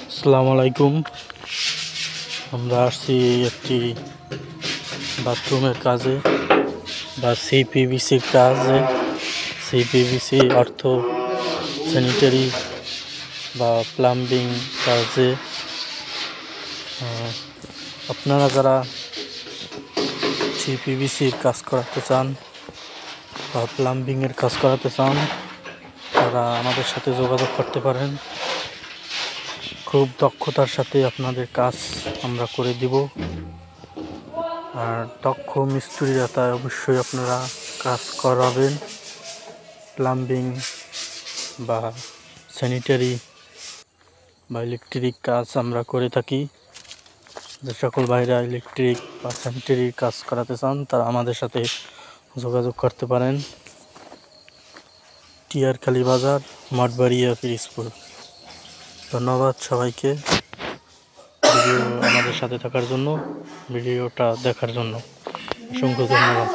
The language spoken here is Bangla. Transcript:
আসসালামু আলাইকুম। আমরা আসছি একটি বাথরুমের কাজে বা সিপিভিসির কাজে। সিপিভিসি অর্থ স্যানিটারি বা প্লাম্বিং কাজে। আপনারা যারা সিপিভিসির কাজ করাতে চান বা প্লাম্বিংয়ের কাজ করাতে চান, তারা আমাদের সাথে যোগাযোগ করতে পারেন। খুব দক্ষতার সাথে আপনাদের কাজ আমরা করে দিব। আর দক্ষ মিস্ত্রিরা তাই অবশ্যই আপনারা কাজ করাবেন। প্লাম্বিং বা স্যানিটারি বা ইলেকট্রিক কাজ আমরা করে থাকি। যে সকল ভাইরা ইলেকট্রিক বা স্যানিটারি কাজ করাতে চান, তারা আমাদের সাথে যোগাযোগ করতে পারেন। টিয়ারখালী বাজার, মঠবাড়িয়া, পিরিজপুর। ধন্যবাদ সবাইকে আমাদের সাথে থাকার জন্য, ভিডিওটা দেখার জন্য অসংখ্য ধন্যবাদ।